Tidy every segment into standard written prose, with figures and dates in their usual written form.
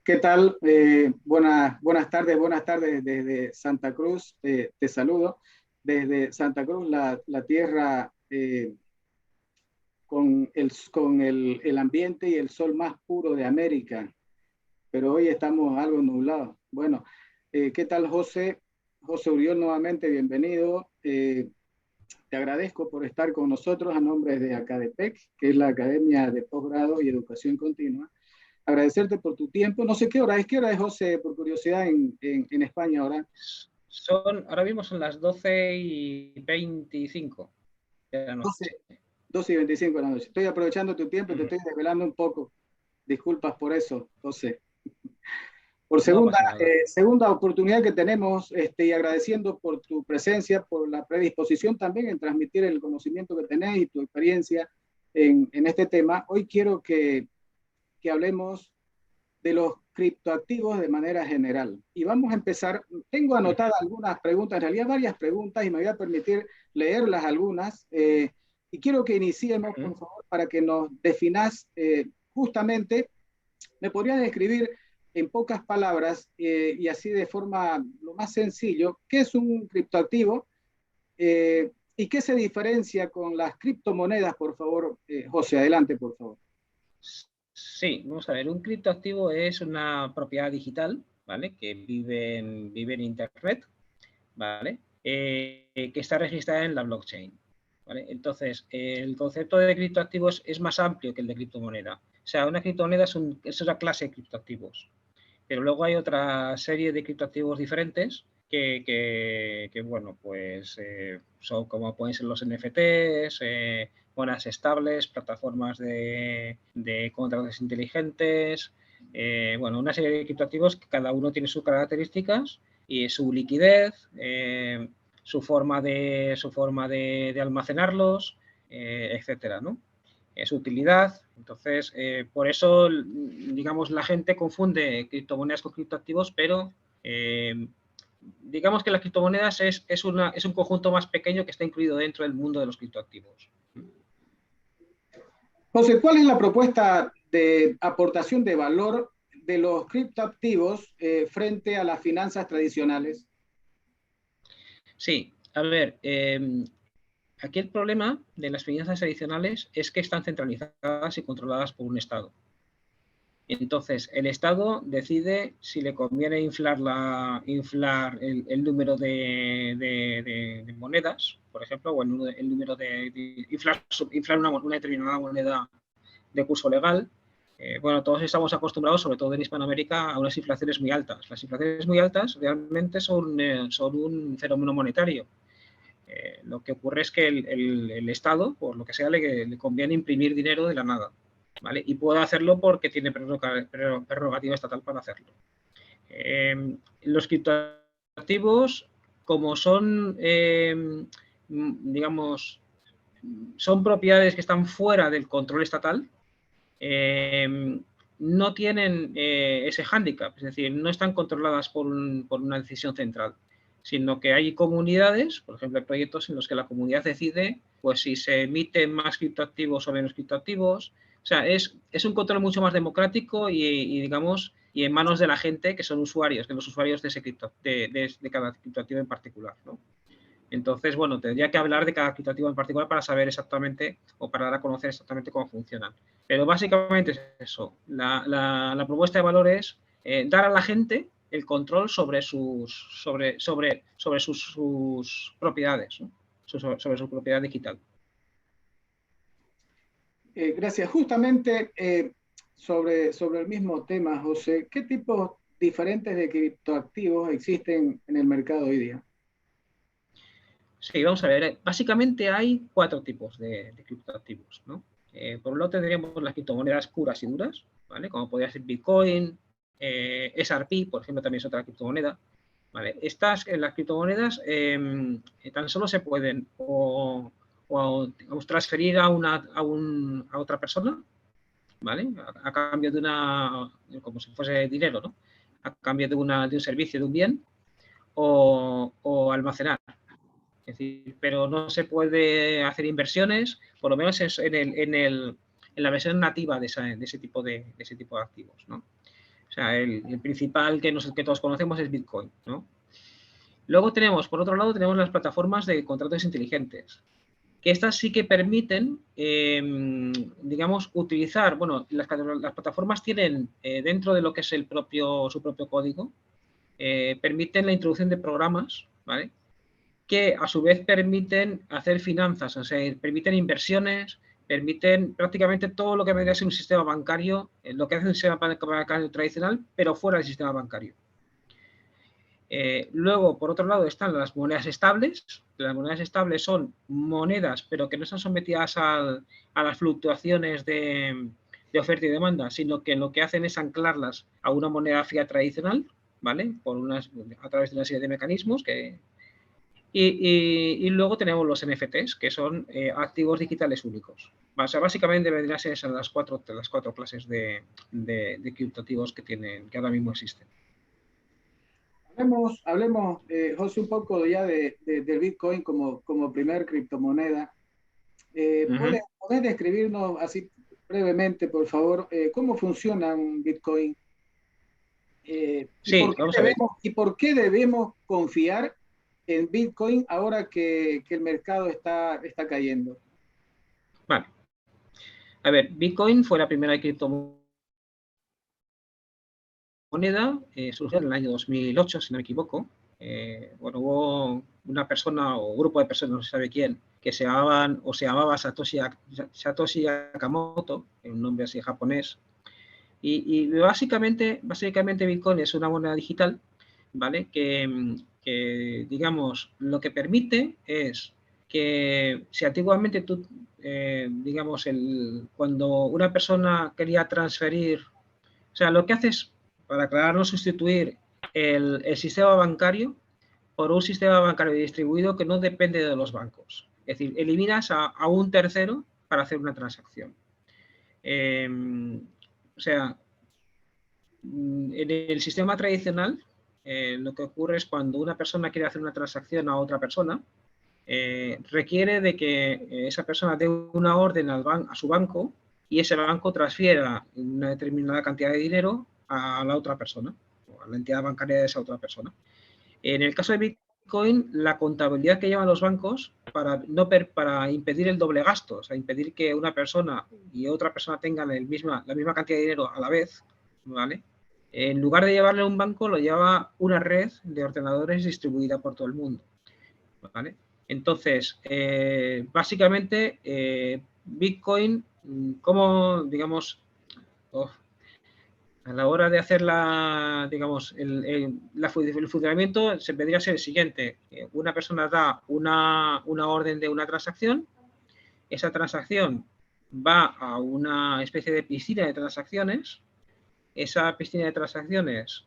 ¿Qué tal? Buenas tardes desde Santa Cruz. Te saludo desde Santa Cruz, la tierra con el ambiente y el sol más puro de América, pero hoy estamos algo nublados. Bueno, ¿qué tal, José? José Uriol, nuevamente, bienvenido. Te agradezco por estar con nosotros a nombre de Acadepec, que es la Academia de Posgrado y Educación Continua. Agradecerte por tu tiempo. No sé qué hora es, José, por curiosidad, en España ahora. Ahora mismo son las 12:25 de la noche. 12:25 de la noche. Estoy aprovechando tu tiempo y te estoy desvelando un poco. Disculpas por eso, José. Por segunda oportunidad que tenemos, y agradeciendo por tu presencia, por la predisposición también en transmitir el conocimiento que tenés y tu experiencia en este tema. Hoy quiero que hablemos de los criptoactivos de manera general. Y vamos a empezar. Tengo anotadas algunas preguntas, en realidad varias preguntas, y me voy a permitir leerlas algunas. Y quiero que iniciemos, por favor, para que nos definas justamente. ¿Me podrías describir en pocas palabras y así de forma lo más sencillo, qué es un criptoactivo y qué se diferencia con las criptomonedas, por favor? José, adelante, por favor. Sí, vamos a ver, un criptoactivo es una propiedad digital, ¿vale? Que vive en Internet, ¿vale? Que está registrada en la blockchain, ¿vale? Entonces, el concepto de criptoactivos es más amplio que el de criptomoneda. O sea, una criptomoneda es una clase de criptoactivos, pero luego hay otra serie de criptoactivos diferentes que bueno, pues son como pueden ser los NFTs, monedas estables, plataformas de contratos inteligentes, bueno, una serie de criptoactivos que cada uno tiene sus características y su liquidez, su forma de almacenarlos, etcétera, ¿no? Su utilidad. Entonces, por eso, digamos, la gente confunde criptomonedas con criptoactivos, pero digamos que las criptomonedas es un conjunto más pequeño que está incluido dentro del mundo de los criptoactivos. José, ¿cuál es la propuesta de aportación de valor de los criptoactivos frente a las finanzas tradicionales? Sí, a ver, aquí el problema de las finanzas tradicionales es que están centralizadas y controladas por un Estado. Entonces, el Estado decide si le conviene inflar el número de monedas, por ejemplo, o el número de inflar una determinada moneda de curso legal. Bueno, todos estamos acostumbrados, sobre todo en Hispanoamérica, a unas inflaciones muy altas. Las inflaciones muy altas realmente son un fenómeno monetario. Lo que ocurre es que el Estado, por lo que sea, le conviene imprimir dinero de la nada, ¿vale? Y puede hacerlo porque tiene prerrogativa estatal para hacerlo. Los criptoactivos, como son, digamos, son propiedades que están fuera del control estatal, no tienen ese hándicap, es decir, no están controladas por una decisión central, sino que hay comunidades, por ejemplo, hay proyectos en los que la comunidad decide pues si se emiten más criptoactivos o menos criptoactivos. O sea, es un control mucho más democrático y digamos, y en manos de la gente que son usuarios, de los usuarios de cada criptoactivo en particular, ¿no? Entonces, bueno, tendría que hablar de cada criptoactivo en particular para saber exactamente o para dar a conocer exactamente cómo funcionan. Pero básicamente es eso. La propuesta de valor es dar a la gente el control sobre sus propiedades, ¿no? sobre su propiedad digital. Gracias. Justamente sobre el mismo tema, José, ¿qué tipos diferentes de criptoactivos existen en el mercado hoy día? Sí, vamos a ver. Básicamente hay 4 tipos de criptoactivos, ¿no? Por un lado tendríamos las criptomonedas puras y duras, ¿vale? Como podría ser Bitcoin, XRP, por ejemplo, también es otra criptomoneda. ¿Vale? Las criptomonedas tan solo se pueden o transferir a otra persona, ¿vale? A cambio de como si fuese dinero, ¿no? A cambio de un servicio, de un bien, o almacenar. Es decir, pero no se puede hacer inversiones, por lo menos en la versión nativa de ese tipo de activos, ¿no? O sea, el principal que todos conocemos es Bitcoin, ¿no? Luego tenemos, por otro lado, tenemos las plataformas de contratos inteligentes, que estas sí que permiten, digamos, utilizar, bueno, las plataformas tienen dentro de lo que es su propio código, permiten la introducción de programas, ¿vale? Que a su vez permiten hacer finanzas, o sea, permiten inversiones, permiten prácticamente todo lo que vendría a ser un sistema bancario, lo que hace un sistema bancario tradicional, pero fuera del sistema bancario. Luego, por otro lado, están las monedas estables. Las monedas estables son monedas, pero que no están sometidas a las fluctuaciones de oferta y demanda, sino que lo que hacen es anclarlas a una moneda fiat tradicional, ¿vale? A través de una serie de mecanismos y luego tenemos los NFTs, que son activos digitales únicos. O sea, básicamente vendrían a ser esas las cuatro clases de criptoactivos que ahora mismo existen. Hablemos José, un poco ya del Bitcoin como primer criptomoneda. ¿Puedes describirnos así brevemente, por favor, cómo funciona un Bitcoin? Sí, vamos a ver. ¿Y por qué debemos confiar en Bitcoin ahora que el mercado está cayendo? Vale. A ver, Bitcoin fue la primera criptomoneda, surgió en el año 2008, si no me equivoco. Bueno, hubo una persona o un grupo de personas, no se sabe quién, que se llamaba Satoshi Nakamoto, un nombre así japonés. Y básicamente Bitcoin es una moneda digital, ¿vale? Que digamos, lo que permite es que si antiguamente tú, digamos, cuando una persona quería transferir, o sea, lo que haces, para aclararnos, sustituir el sistema bancario por un sistema bancario distribuido que no depende de los bancos. Es decir, eliminas a un tercero para hacer una transacción. O sea, en el sistema tradicional, lo que ocurre es cuando una persona quiere hacer una transacción a otra persona, requiere de que esa persona dé una orden a su banco y ese banco transfiera una determinada cantidad de dinero a la otra persona, o a la entidad bancaria de esa otra persona. En el caso de Bitcoin, la contabilidad que llevan los bancos para impedir el doble gasto, o sea, impedir que una persona y otra persona tengan la misma cantidad de dinero a la vez, ¿vale? En lugar de llevarle a un banco, lo lleva una red de ordenadores distribuida por todo el mundo, ¿vale? Entonces, básicamente, Bitcoin, como, digamos, a la hora de hacer digamos, el funcionamiento se vendría a ser el siguiente. Una persona da una orden de una transacción, esa transacción va a una especie de piscina de transacciones, esa piscina de transacciones,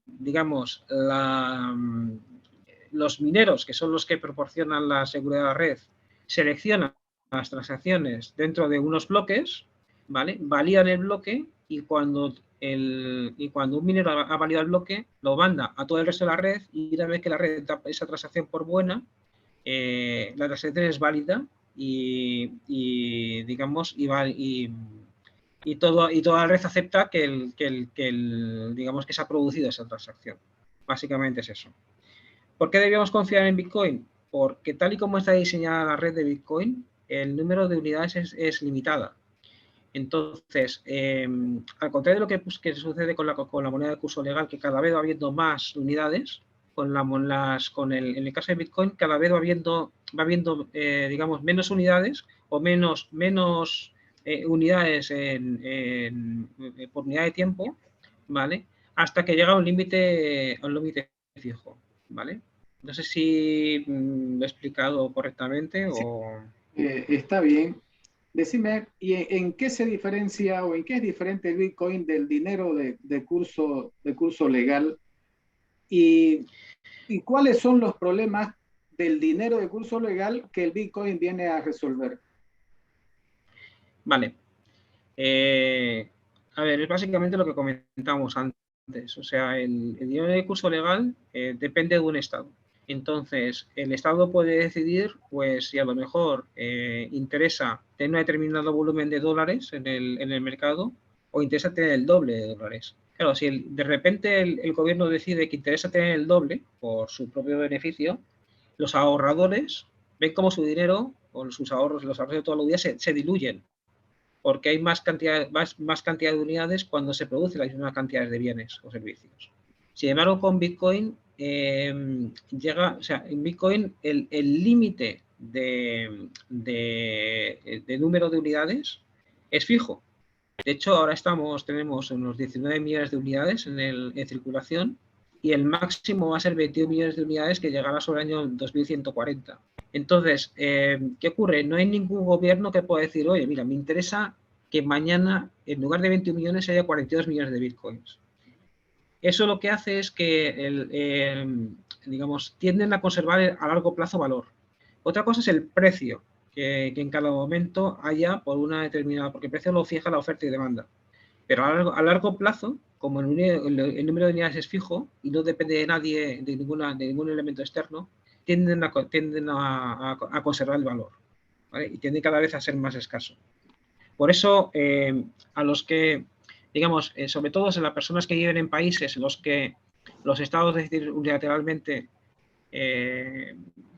digamos, los mineros, que son los que proporcionan la seguridad de la red, seleccionan las transacciones dentro de unos bloques, ¿vale? Validan el bloque y cuando un minero ha validado el bloque, lo manda a todo el resto de la red y una vez que la red da esa transacción por buena, la transacción es válida y digamos, y toda la red acepta digamos, que se ha producido esa transacción. Básicamente es eso. ¿Por qué debíamos confiar en Bitcoin? Porque tal y como está diseñada la red de Bitcoin, el número de unidades es limitada. Entonces, al contrario de lo que sucede con la moneda de curso legal, que cada vez va habiendo más unidades, en el caso de Bitcoin cada vez va habiendo digamos, menos unidades o menos unidades por unidad de tiempo, ¿vale? Hasta que llega a un límite fijo, ¿vale? No sé si lo he explicado correctamente Sí, o... está bien. Decime, ¿y en qué se diferencia o en qué es diferente el Bitcoin del dinero de curso legal? ¿Y, y cuáles son los problemas del dinero de curso legal que el Bitcoin viene a resolver? Vale. A ver, es básicamente lo que comentamos antes. O sea, el dinero de curso legal depende de un Estado. Entonces, el Estado puede decidir, pues, si a lo mejor interesa tener un determinado volumen de dólares en el mercado, o interesa tener el doble de dólares. Claro, si de repente el gobierno decide que interesa tener el doble por su propio beneficio, los ahorradores ven como su dinero o sus ahorros, los ahorros de todos los días se diluyen, porque hay más cantidad de unidades cuando se produce la misma cantidad de bienes o servicios. Sin embargo, con Bitcoin en Bitcoin el límite de número de unidades es fijo. De hecho, ahora tenemos unos 19 millones de unidades en circulación y el máximo va a ser 21 millones de unidades que llegará sobre el año 2140. Entonces, ¿qué ocurre? No hay ningún gobierno que pueda decir, oye, mira, me interesa que mañana, en lugar de 21 millones, haya 42 millones de bitcoins. Eso lo que hace es que, digamos, tienden a conservar a largo plazo valor. Otra cosa es el precio que en cada momento haya por una determinada, porque el precio lo fija la oferta y demanda. Pero a largo plazo, como el número de unidades es fijo y no depende de nadie, de ningún elemento externo, tienden a conservar el valor, ¿vale? Y tienden cada vez a ser más escaso. Por eso, a los que, digamos, sobre todo a las personas que viven en países en los que los estados deciden unilateralmente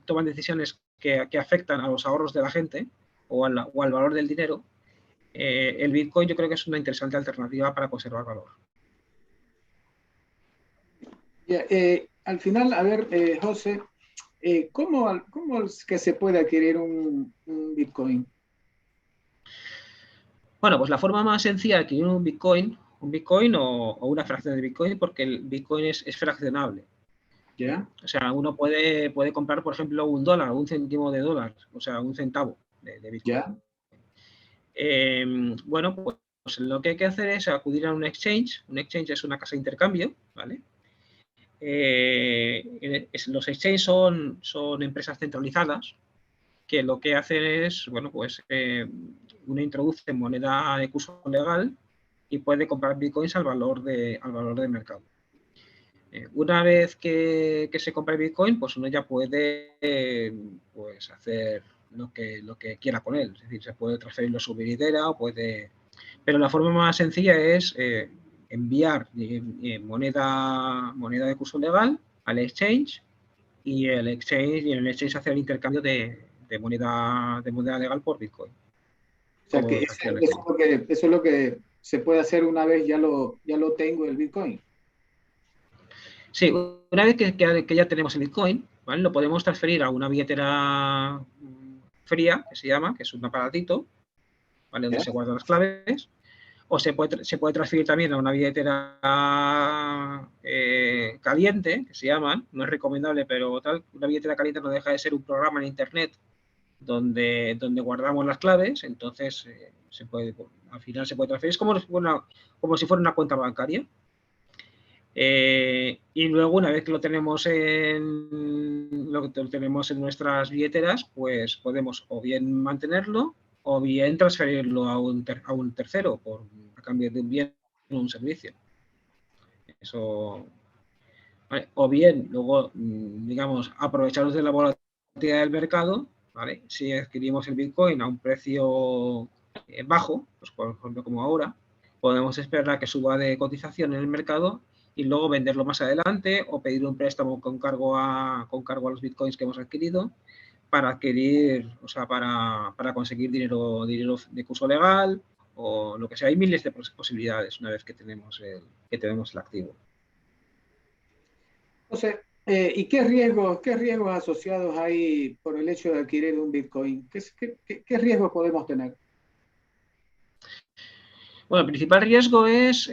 toman decisiones que afectan a los ahorros de la gente o al valor del dinero, el Bitcoin yo creo que es una interesante alternativa para conservar valor. Al final, a ver, José, ¿cómo es que se puede adquirir un Bitcoin? Bueno, pues la forma más sencilla de adquirir un Bitcoin o una fracción de Bitcoin, porque el Bitcoin es fraccionable. ¿Ya? O sea, uno puede comprar, por ejemplo, $1, un céntimo de dólar, o sea, un centavo de Bitcoin. ¿Ya? Bueno, pues lo que hay que hacer es acudir a un exchange. Un exchange es una casa de intercambio, ¿vale? Los exchanges son empresas centralizadas que lo que hacen es, bueno, pues uno introduce moneda de curso legal y puede comprar bitcoins al valor del mercado. Una vez que se compra el bitcoin, pues uno ya puede pues hacer lo que quiera con él. Es decir, se puede transferirlo a su billetera o puede... Pero la forma más sencilla es enviar moneda de curso legal al exchange y en el exchange hacer el intercambio de moneda legal por Bitcoin. O sea, que eso es lo que se puede hacer una vez ya lo tengo el Bitcoin. Sí, una vez que ya tenemos el Bitcoin, ¿vale? Lo podemos transferir a una billetera fría, que se llama, que es un aparatito, ¿vale? Donde se guardan las claves, o se puede transferir también a una billetera caliente, que se llaman, no es recomendable, pero tal, una billetera caliente no deja de ser un programa en internet donde guardamos las claves, entonces al final se puede transferir, es como si fuera una cuenta bancaria. Y luego, una vez que lo tenemos en nuestras billeteras, pues podemos o bien mantenerlo o bien transferirlo a un tercero a cambio de un bien o un servicio. Eso, ¿vale? O bien, luego, digamos, aprovecharnos de la volatilidad del mercado, ¿vale? Si adquirimos el Bitcoin a un precio bajo, pues por ejemplo como ahora, podemos esperar a que suba de cotización en el mercado y luego venderlo más adelante o pedir un préstamo con cargo a los bitcoins que hemos adquirido para adquirir, o sea, para conseguir dinero de curso legal o lo que sea. Hay miles de posibilidades una vez que tenemos el activo. Entonces, ¿y qué riesgos asociados hay por el hecho de adquirir un Bitcoin? ¿Qué riesgos podemos tener? Bueno, el principal riesgo es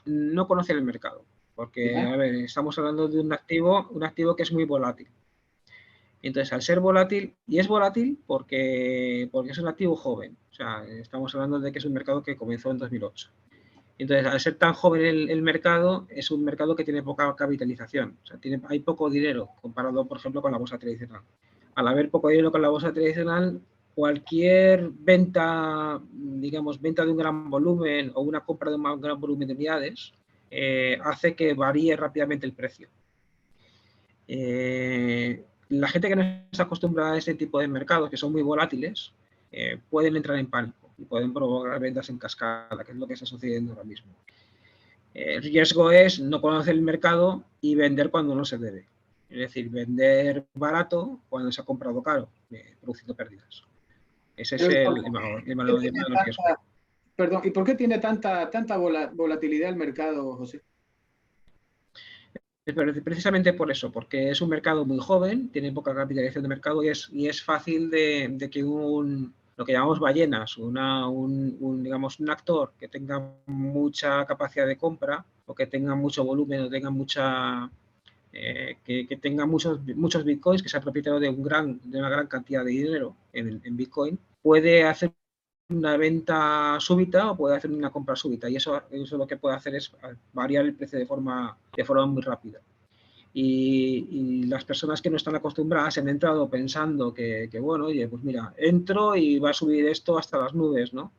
no conocer el mercado, porque, ¿Ya? a ver, estamos hablando de un activo que es muy volátil. Entonces, al ser volátil, y es volátil porque es un activo joven, o sea, estamos hablando de que es un mercado que comenzó en 2008. Entonces, al ser tan joven el mercado, es un mercado que tiene poca capitalización, o sea, hay poco dinero comparado, por ejemplo, con la bolsa tradicional. Al haber poco dinero con la bolsa tradicional, cualquier venta, digamos, venta de un gran volumen o una compra de un gran volumen de unidades, hace que varíe rápidamente el precio. La gente que no está acostumbrada a este tipo de mercados, que son muy volátiles, pueden entrar en pánico. y pueden provocar ventas en cascada, que es lo que está sucediendo ahora mismo. El riesgo es no conocer el mercado y vender cuando no se debe. Es decir, vender barato cuando se ha comprado caro, produciendo pérdidas. Ese es el mayor riesgo. Perdón, ¿y por qué tiene tanta volatilidad el mercado, José? Precisamente por eso, porque es un mercado muy joven, tiene poca capitalización de mercado y es fácil de que lo que llamamos ballenas, digamos, un actor que tenga mucha capacidad de compra o que tenga mucho volumen o tenga que tenga muchos bitcoins, que sea propietario de una gran cantidad de dinero en bitcoin, puede hacer una venta súbita o puede hacer una compra súbita, y eso lo que puede hacer es variar el precio de forma muy rápida. Y las personas que no están acostumbradas han entrado pensando que bueno, oye, pues mira, entro y va a subir esto hasta las nubes, ¿no?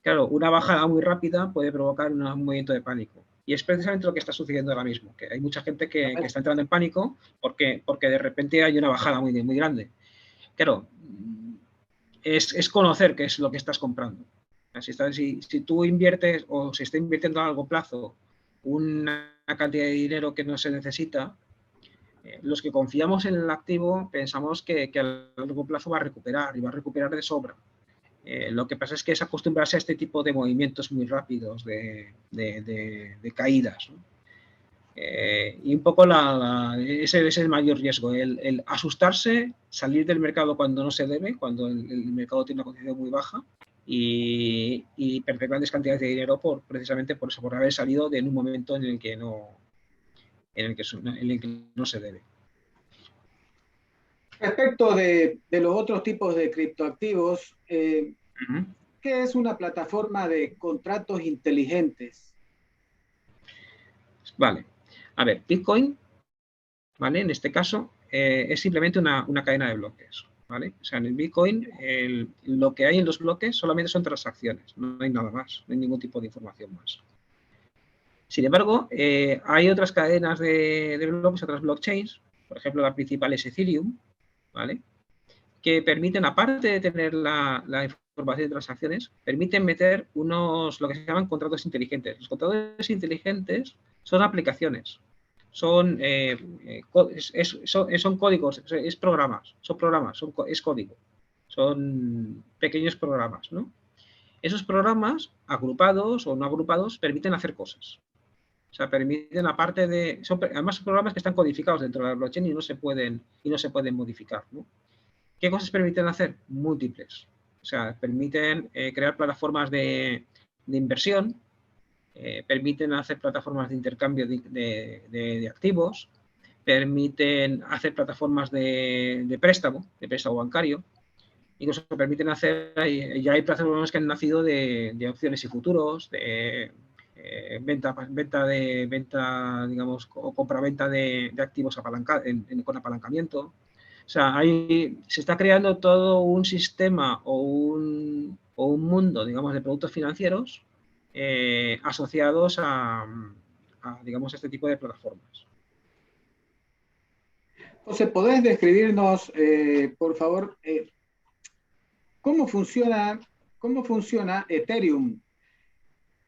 Claro, una bajada muy rápida puede provocar un movimiento de pánico. Y es precisamente lo que está sucediendo ahora mismo, que hay mucha gente que está entrando en pánico porque de repente hay una bajada muy grande. Claro, es conocer qué es lo que estás comprando. Si tú inviertes o si estás invirtiendo a largo plazo una cantidad de dinero que no se necesita, los que confiamos en el activo pensamos que a largo plazo va a recuperar y va a recuperar de sobra. Lo que pasa es que es acostumbrarse a este tipo de movimientos muy rápidos, de caídas, ¿no? Y un poco ese es el mayor riesgo, el asustarse, salir del mercado cuando no se debe, cuando el mercado tiene una condición muy baja y perder grandes cantidades de dinero precisamente por eso, por haber salido en un momento en el que no se debe. Respecto de los otros tipos de criptoactivos, ¿qué es una plataforma de contratos inteligentes? Vale. A ver, Bitcoin, ¿vale? En este caso, es simplemente una cadena de bloques, ¿vale? O sea, en el Bitcoin, lo que hay en los bloques solamente son transacciones, no hay nada más, no hay ningún tipo de información más. Sin embargo, hay otras cadenas de bloques, otras blockchains, por ejemplo, la principal es Ethereum, ¿vale? Que permiten, aparte de tener la información de transacciones, permiten meter lo que se llaman contratos inteligentes. Los contratos inteligentes son aplicaciones, son códigos, es código, son pequeños programas, ¿no? Esos programas, agrupados o no agrupados, permiten hacer cosas. O sea, permiten, aparte de... además, son programas que están codificados dentro de la blockchain y no se pueden modificar, ¿no? ¿Qué cosas permiten hacer? Múltiples. O sea, permiten crear plataformas de inversión, permiten hacer plataformas de intercambio de activos, permiten hacer plataformas de préstamo bancario, incluso permiten hacer, ya hay plataformas que han nacido de opciones y futuros, de venta, digamos, o compraventa de activos con apalancamiento. O sea, se está creando todo un sistema o un mundo, digamos, de productos financieros asociados digamos, a este tipo de plataformas. José, ¿podés describirnos, por favor, cómo funciona Ethereum?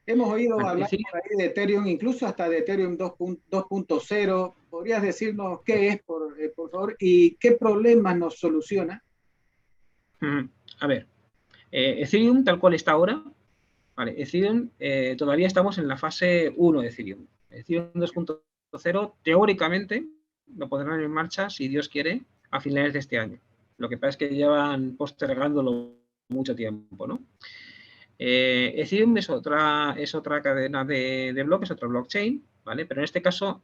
Hemos oído hablar por ahí de Ethereum, incluso hasta de Ethereum 2.0. ¿Podrías decirnos qué es, por favor, y qué problemas nos soluciona? A ver, Ethereum, tal cual está ahora, vale, Ethereum, todavía estamos en la fase 1 de Ethereum. Ethereum 2.0, teóricamente, lo pondrán en marcha, si Dios quiere, a finales de este año. Lo que pasa es que llevan postergándolo mucho tiempo, ¿no? Ethereum es otra cadena de bloques, otra blockchain, ¿vale? Pero en este caso,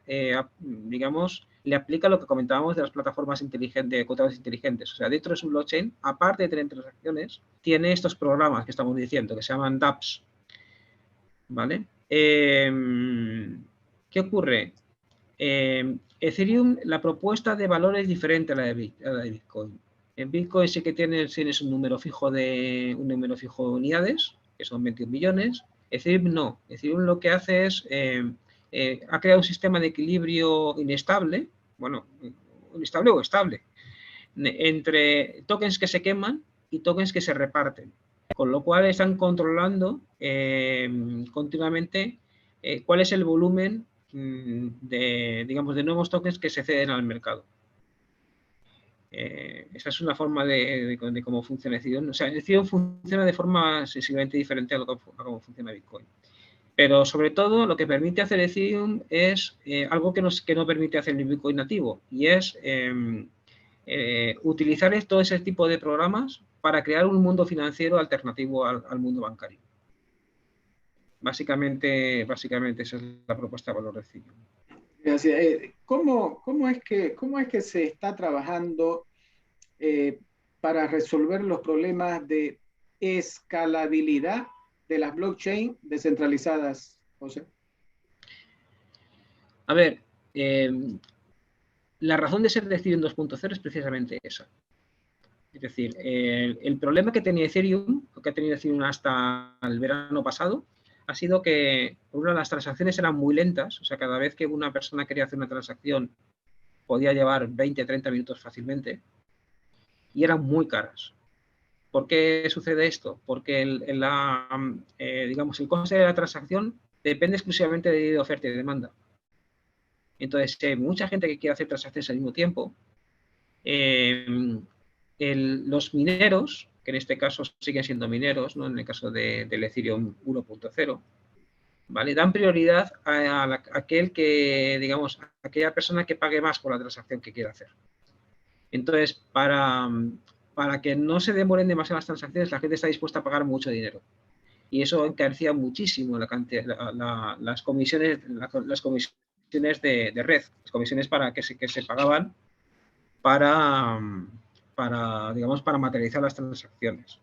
digamos, le aplica lo que comentábamos de las plataformas inteligentes, de contratos inteligentes. O sea, dentro de su blockchain, aparte de tener transacciones, tiene estos programas que estamos diciendo, que se llaman dApps, ¿vale? ¿Qué ocurre? Ethereum, la propuesta de valor es diferente a la de Bitcoin. En Bitcoin sí que tienes un número fijo de unidades, que son 21 millones. Ethereum no. Ethereum lo que hace es, ha creado un sistema de equilibrio inestable, bueno, inestable o estable, entre tokens que se queman y tokens que se reparten. Con lo cual están controlando continuamente cuál es el volumen de nuevos tokens que se ceden al mercado. Esa es una forma de cómo funciona Ethereum. O sea, Ethereum funciona de forma sensiblemente diferente a cómo funciona Bitcoin. Pero sobre todo lo que permite hacer Ethereum es algo que no permite hacer el Bitcoin nativo, y es utilizar todo ese tipo de programas para crear un mundo financiero alternativo al mundo bancario. Básicamente esa es la propuesta de valor de Ethereum. ¿Cómo es que se está trabajando para resolver los problemas de escalabilidad de las blockchain descentralizadas, José? A ver, la razón de ser de Ethereum 2.0 es precisamente esa. Es decir, el problema que tenía Ethereum, o que ha tenido Ethereum hasta el verano pasado, ha sido que, por una, las transacciones eran muy lentas. O sea, cada vez que una persona quería hacer una transacción podía llevar 20-30 minutos fácilmente, y eran muy caras. ¿Por qué sucede esto? Porque digamos, el coste de la transacción depende exclusivamente de oferta y demanda. Entonces, si hay mucha gente que quiere hacer transacciones al mismo tiempo, los mineros, que en este caso siguen siendo mineros, ¿no? En el caso del Ethereum 1.0, ¿vale? Dan prioridad a aquel que, digamos, a aquella persona que pague más por la transacción que quiera hacer. Entonces, para que no se demoren demasiado las transacciones, la gente está dispuesta a pagar mucho dinero. Y eso encarecía muchísimo las comisiones de red, las comisiones que se pagaban para materializar las transacciones.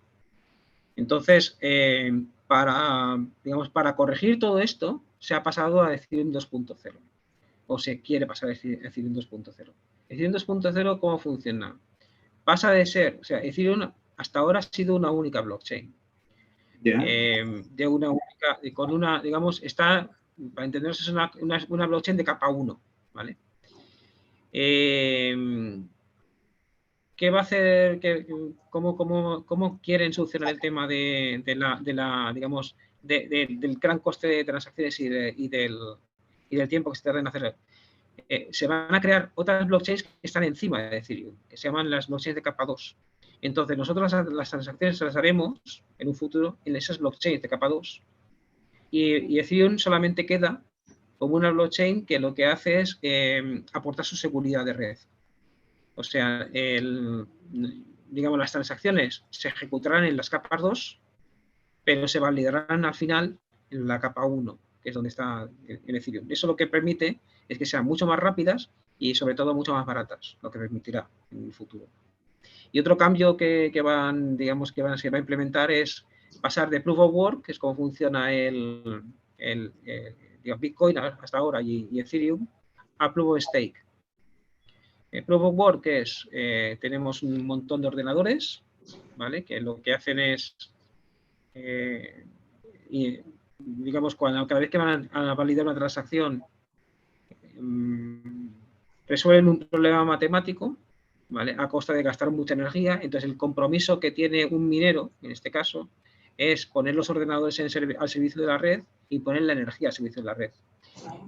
Entonces, para corregir todo esto, se ha pasado a Ethereum 2.0, o se quiere pasar a Ethereum 2.0. Ethereum 2.0, ¿cómo funciona? Pasa de ser, o sea, Ethereum hasta ahora ha sido una única blockchain. De una única, con una, digamos, está, para entendernos, es una blockchain de capa 1, ¿vale? ¿Qué va a hacer? ¿Cómo quieren solucionar el tema del gran coste de transacciones y del tiempo que se tarda en hacer? Se van a crear otras blockchains que están encima de Ethereum, que se llaman las blockchains de capa 2. Entonces, nosotros las transacciones las haremos en un futuro en esas blockchains de capa 2. Y Ethereum solamente queda como una blockchain que lo que hace es aportar su seguridad de red. O sea, digamos, las transacciones se ejecutarán en las capas 2, pero se validarán al final en la capa 1, que es donde está el Ethereum. Eso lo que permite es que sean mucho más rápidas y sobre todo mucho más baratas, lo que permitirá en el futuro. Y otro cambio que se va a implementar es pasar de Proof of Work, que es como funciona Bitcoin hasta ahora y Ethereum, a Proof of Stake. Proof of Work es, tenemos un montón de ordenadores, ¿vale? Que lo que hacen es, digamos, cada vez que van a validar una transacción, resuelven un problema matemático, ¿vale? A costa de gastar mucha energía. Entonces, el compromiso que tiene un minero, en este caso, es poner los ordenadores al servicio de la red y poner la energía al servicio de la red.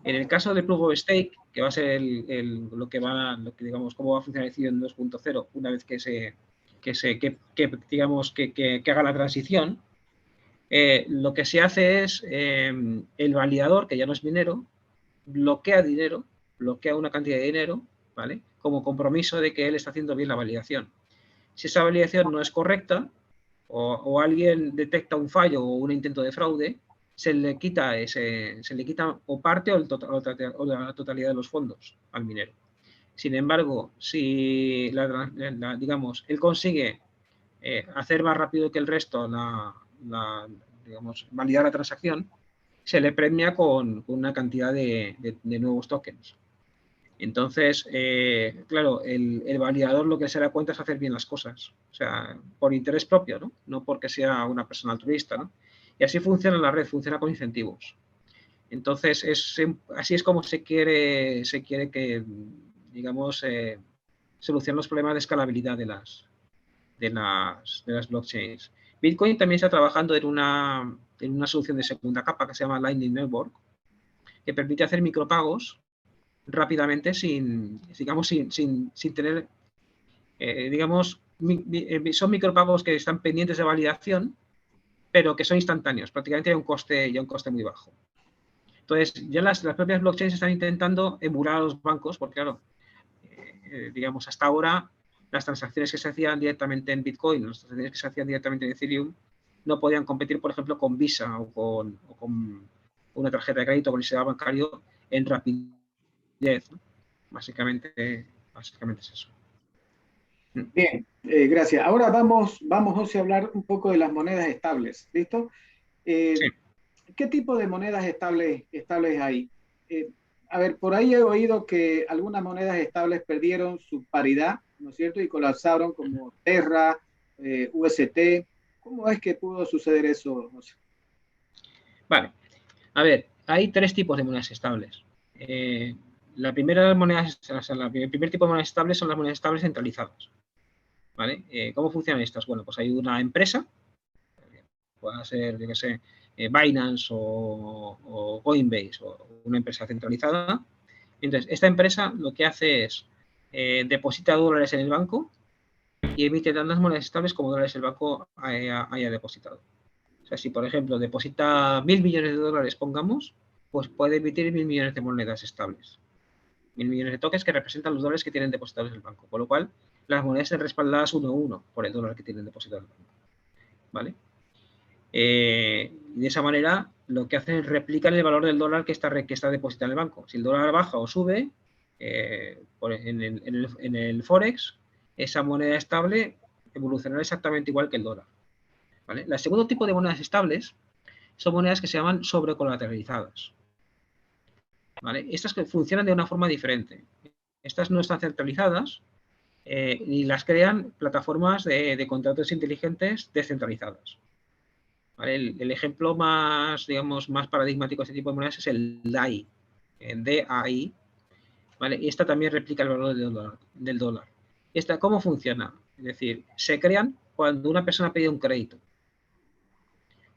En el caso de Proof of Stake, que va a ser digamos, cómo va a funcionar Ethereum 2.0 una vez que haga la transición, lo que se hace es el validador, que ya no es minero, bloquea una cantidad de dinero, ¿vale? Como compromiso de que él está haciendo bien la validación. Si esa validación no es correcta o alguien detecta un fallo o un intento de fraude, se le quita o parte o la totalidad de los fondos al minero. Sin embargo, si digamos, él consigue hacer más rápido que el resto digamos, validar la transacción, se le premia con una cantidad de nuevos tokens. Entonces, claro, el validador lo que se da cuenta es hacer bien las cosas, o sea, por interés propio, ¿no? No porque sea una persona altruista, ¿no? Y así funciona la red, funciona con incentivos. Entonces, así es como se quiere que, digamos, solucionar los problemas de escalabilidad de las blockchains. Bitcoin también está trabajando en una solución de segunda capa que se llama Lightning Network, que permite hacer micropagos rápidamente sin tener, digamos, son micropagos que están pendientes de validación, pero que son instantáneos, prácticamente hay un coste muy bajo. Entonces, ya las propias blockchains están intentando emular a los bancos, porque claro, digamos, hasta ahora las transacciones que se hacían directamente en Bitcoin, las transacciones que se hacían directamente en Ethereum, no podían competir, por ejemplo, con Visa o con una tarjeta de crédito, con el sistema bancario en rapidez, ¿no? Básicamente es eso. Bien, gracias. Ahora vamos, José, a hablar un poco de las monedas estables. ¿Listo? Sí. ¿Qué tipo de monedas estables hay? Eh, a ver, por ahí he oído que algunas monedas estables perdieron su paridad, ¿no es cierto? Y colapsaron como Terra, UST. ¿Cómo es que pudo suceder eso, José? Vale. A ver, hay tres tipos de monedas estables. La primera monedas, o sea, el primer tipo de monedas estables son las monedas estables centralizadas. ¿Vale? ¿Cómo funcionan estas? Bueno, pues hay una empresa, puede ser, yo qué sé, Binance o Coinbase, o una empresa centralizada. Entonces, esta empresa lo que hace es deposita dólares en el banco y emite tantas monedas estables como dólares el banco haya depositado. O sea, si por ejemplo deposita 1.000 millones de dólares, pongamos, pues puede emitir 1.000 millones de monedas estables. 1.000 millones de tokens que representan los dólares que tienen depositados en el banco. Con lo cual, las monedas son respaldadas uno a uno por el dólar que tienen depositado en el banco. ¿Vale? De esa manera, lo que hacen es replicar el valor del dólar que está depositado en el banco. Si el dólar baja o sube, en el Forex, esa moneda estable evolucionará exactamente igual que el dólar. ¿Vale? El segundo tipo de monedas estables son monedas que se llaman sobrecolateralizadas. ¿Vale? Estas que funcionan de una forma diferente. Estas no están centralizadas y las crean plataformas de contratos inteligentes descentralizadas. ¿Vale? El ejemplo más, digamos, más paradigmático de este tipo de monedas es el DAI, DAI, ¿vale? Y esta también replica el valor del dólar. ¿Esta cómo funciona? Es decir, se crean cuando una persona pide un crédito.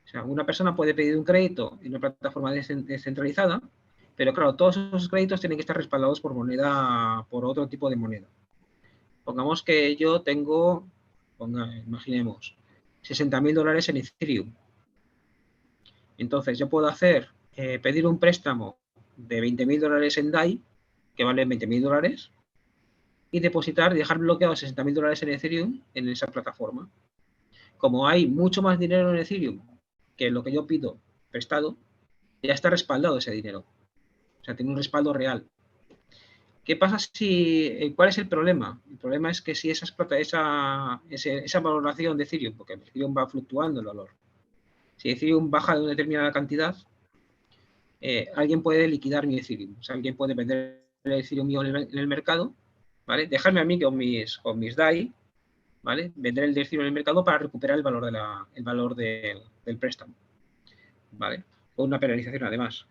O sea, una persona puede pedir un crédito en una plataforma descentralizada, pero claro, todos esos créditos tienen que estar respaldados por otro tipo de moneda. Pongamos que yo tengo, imaginemos, 60.000 dólares en Ethereum. Entonces yo puedo pedir un préstamo de 20.000 dólares en DAI, que vale 20.000 dólares, y dejar bloqueados 60.000 dólares en Ethereum en esa plataforma. Como hay mucho más dinero en Ethereum que lo que yo pido prestado, ya está respaldado ese dinero. O sea, tiene un respaldo real. ¿Qué pasa cuál es el problema? El problema es que si esa valoración de Ethereum, porque Ethereum va fluctuando el valor, si Ethereum baja de una determinada cantidad, alguien puede liquidar mi Ethereum. O sea, alguien puede vender el Ethereum mío en el mercado, ¿vale? Dejarme a mí con mis DAI, ¿vale? Vender el Ethereum en el mercado para recuperar el valor del préstamo, ¿vale? Con una penalización además.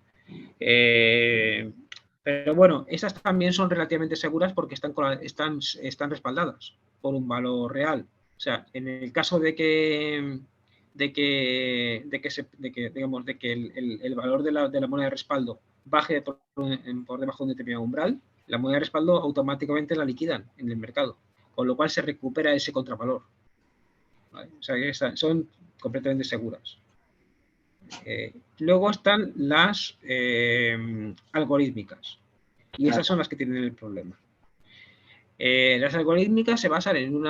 Pero bueno, estas también son relativamente seguras porque están respaldadas por un valor real. O sea, en el caso de que el valor de la moneda de respaldo baje por debajo de un determinado umbral, la moneda de respaldo automáticamente la liquidan en el mercado, con lo cual se recupera ese contravalor. ¿Vale? O sea, que son completamente seguras. Luego están las algorítmicas, y esas son las que tienen el problema. Las algorítmicas se basan en un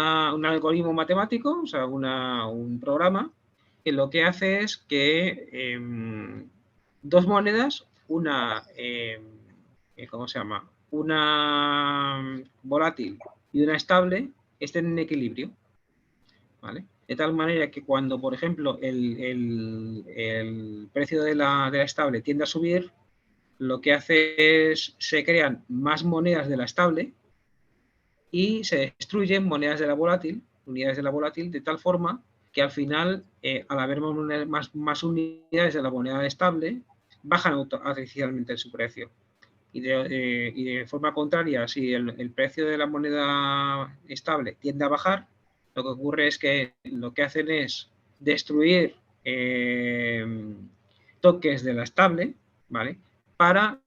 algoritmo matemático, o sea, un programa que lo que hace es que dos monedas, una, ¿cómo se llama? Una volátil y una estable, estén en equilibrio, ¿vale? De tal manera que cuando, por ejemplo, el precio de la estable tiende a subir, lo que hace es se crean más monedas de la estable y se destruyen monedas de la volátil, unidades de la volátil, de tal forma que al final, al haber más unidades de la moneda estable, bajan artificialmente su precio. Y de forma contraria, si el precio de la moneda estable tiende a bajar, lo que ocurre es que lo que hacen es destruir tokens de la estable, ¿vale? Para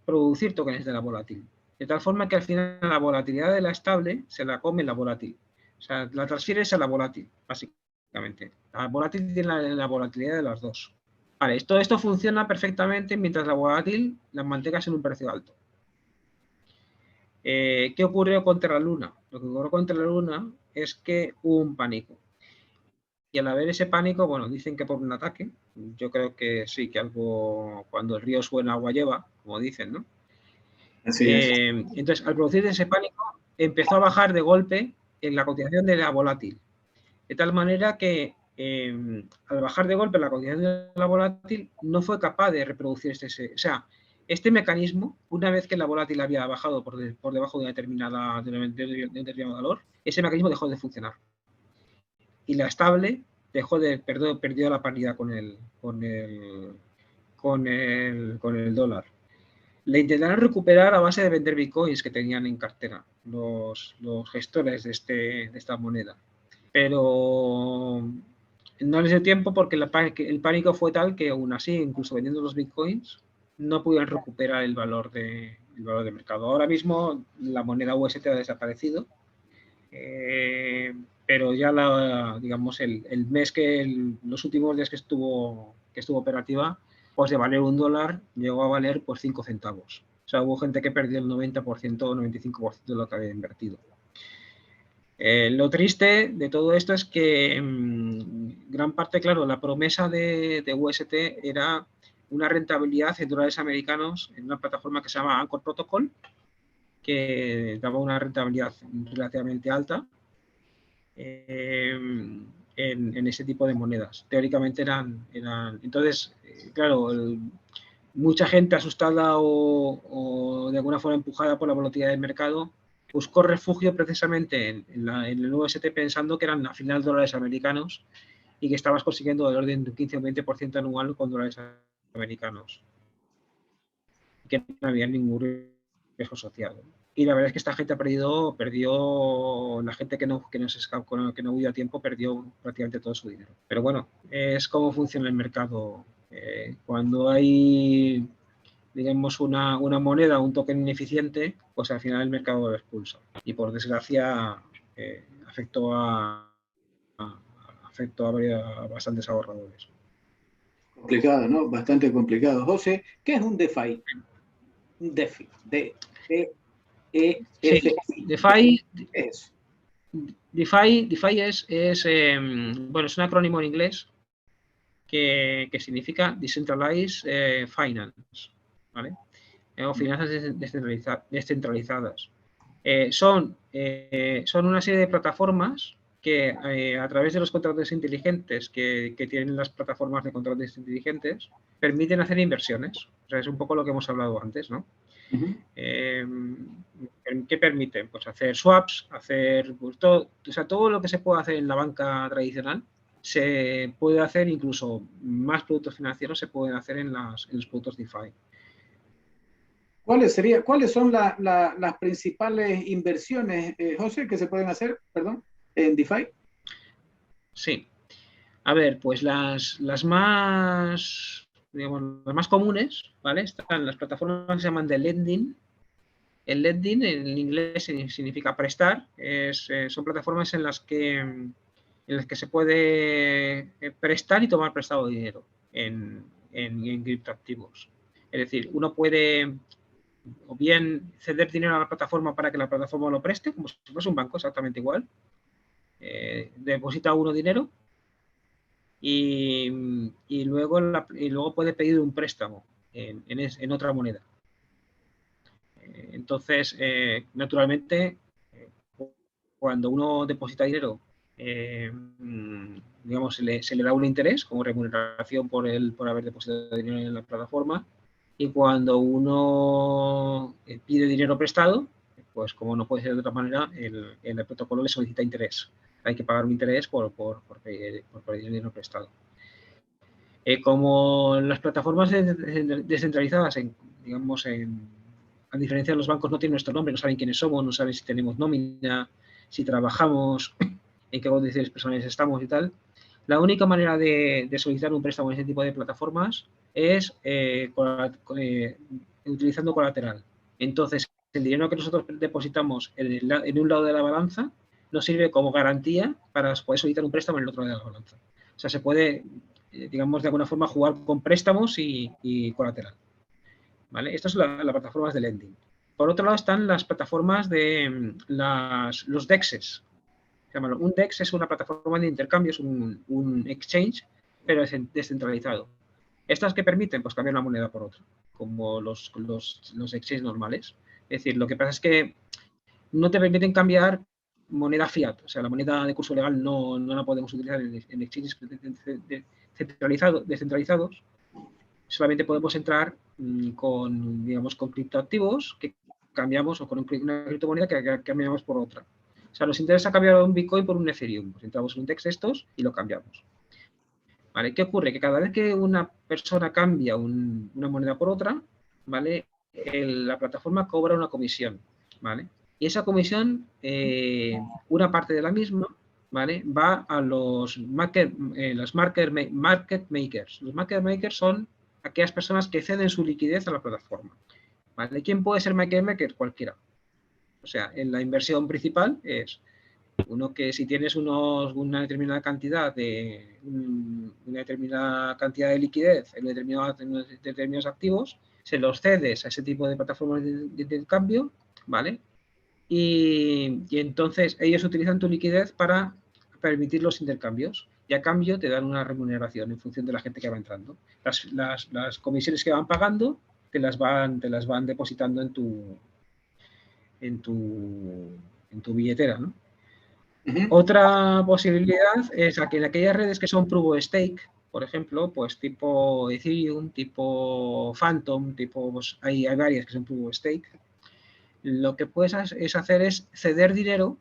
producir tokens de la volátil. De tal forma que al final la volatilidad de la estable se la come la volátil. O sea, la transfieres a la volátil, básicamente. La volátil tiene la volatilidad de las dos. Vale, todo esto funciona perfectamente mientras la volátil la mantengas en un precio alto. ¿Qué ocurrió con Terra Luna? Lo que ocurrió con Terra Luna es que hubo un pánico. Y al haber ese pánico, bueno, dicen que por un ataque. Yo creo que sí, que algo, cuando el río suena, agua lleva, como dicen, ¿no? Así es. Entonces, al producir ese pánico, empezó a bajar de golpe en la cotización de la volátil. De tal manera que al bajar de golpe la cotización de la volátil, no fue capaz de reproducir este mecanismo, una vez que la volátil había bajado por debajo de un determinado valor, ese mecanismo dejó de funcionar. Y la estable perdió la paridad con el dólar. La intentaron recuperar a base de vender bitcoins que tenían en cartera los gestores de esta moneda. Pero no les dio tiempo porque el pánico fue tal que aún así, incluso vendiendo los bitcoins, no pudieron recuperar el valor de mercado. Ahora mismo la moneda UST ha desaparecido, pero ya digamos los últimos días que estuvo operativa, pues de valer $1 llegó a valer pues 5 centavos. O sea, hubo gente que perdió el 90% o 95% de lo que había invertido. Lo triste de todo esto es que gran parte, claro, la promesa de UST era una rentabilidad en dólares americanos en una plataforma que se llama Anchor Protocol, que daba una rentabilidad relativamente alta en ese tipo de monedas. Teóricamente eran entonces, claro, mucha gente asustada o de alguna forma empujada por la volatilidad del mercado buscó refugio precisamente en el UST pensando que eran al final dólares americanos y que estabas consiguiendo del orden de un 15 o 20% anual con dólares americanos. Y que no había ningún riesgo asociado. Y la verdad es que esta gente perdió la gente que no huyó a tiempo, perdió prácticamente todo su dinero. Pero bueno, es cómo funciona el mercado. Cuando hay, digamos, una moneda, un token ineficiente, pues al final el mercado lo expulsa. Y por desgracia afectó a bastantes ahorradores. Complicado, ¿no? Bastante complicado. José, ¿qué es un DeFi? Un DeFi. DeFi es. DeFi es un acrónimo en inglés que significa Decentralized Finance, ¿vale? O finanzas descentralizadas. Son una serie de plataformas que a través de los contratos inteligentes que tienen las plataformas de contratos inteligentes permiten hacer inversiones. O sea, es un poco lo que hemos hablado antes, ¿no? ¿Qué permiten? Pues hacer swaps, hacer pues, todo lo que se puede hacer en la banca tradicional se puede hacer, incluso más productos financieros se pueden hacer en los productos DeFi. ¿Cuáles son las principales inversiones, José, que se pueden hacer, en DeFi? Sí. A ver, pues las más comunes, ¿vale? Están las plataformas que se llaman de lending. El lending en inglés significa prestar. Son plataformas en las que se puede prestar y tomar prestado dinero en criptoactivos. Es decir, uno puede o bien ceder dinero a la plataforma para que la plataforma lo preste, como si fuese un banco, exactamente igual. Deposita uno dinero y luego puede pedir un préstamo en otra moneda. Entonces, naturalmente, cuando uno deposita dinero, digamos, se le da un interés como remuneración por haber depositado dinero en la plataforma, y cuando uno pide dinero prestado, pues como no puede ser de otra manera, el protocolo le solicita interés. Hay que pagar un interés por pedir dinero prestado. Como las plataformas descentralizadas, a diferencia de los bancos, no tienen nuestro nombre, no saben quiénes somos, no saben si tenemos nómina, si trabajamos, en qué condiciones personales estamos y tal, La única manera de solicitar un préstamo en ese tipo de plataformas es utilizando colateral. Entonces, el dinero que nosotros depositamos en un lado de la balanza nos sirve como garantía para poder solicitar un préstamo en el otro lado de la balanza. O sea, se puede, digamos, de alguna forma jugar con préstamos y colateral. ¿Vale? Estas son las plataformas de lending. Por otro lado están las plataformas de los DEXs. Un DEX es una plataforma de intercambios, un exchange, pero descentralizado. ¿Estas que permiten? Pues cambiar una moneda por otra, como los exchanges normales. Es decir, lo que pasa es que no te permiten cambiar moneda fiat, o sea, la moneda de curso legal no la podemos utilizar en exchanges descentralizados. Solamente podemos entrar con, digamos, con criptoactivos que cambiamos o con una criptomoneda que cambiamos por otra. O sea, nos interesa cambiar un Bitcoin por un Ethereum. Pues entramos en un DEX estos y lo cambiamos. ¿Vale? ¿Qué ocurre? Que cada vez que una persona cambia una moneda por otra, ¿vale? La plataforma cobra una comisión, ¿vale? Y esa comisión, una parte de la misma, ¿vale? Va a los market makers. Los market makers son aquellas personas que ceden su liquidez a la plataforma, ¿vale? ¿Quién puede ser market maker? Cualquiera. O sea, en la inversión principal es uno que si tienes una determinada cantidad de liquidez en determinados activos, se los cedes a ese tipo de plataformas de cambio, ¿vale? Y entonces ellos utilizan tu liquidez para permitir los intercambios y a cambio te dan una remuneración en función de la gente que va entrando. Las comisiones que van pagando te las van depositando en tu billetera, ¿no? Otra posibilidad es que en aquellas redes que son proof of stake, por ejemplo, pues tipo Ethereum, tipo Phantom, pues hay varias que son proof of stake. Lo que puedes hacer es ceder dinero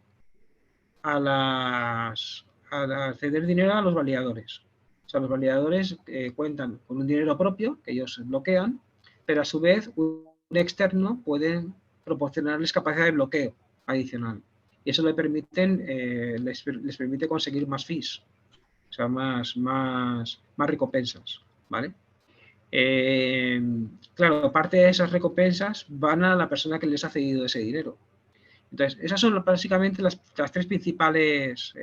ceder dinero a los validadores. O sea, los validadores cuentan con un dinero propio que ellos bloquean, pero a su vez un externo puede proporcionarles capacidad de bloqueo adicional. Y eso les permite conseguir más fees, o sea, más recompensas, ¿vale? Claro, parte de esas recompensas van a la persona que les ha cedido ese dinero. Entonces, esas son básicamente las tres principales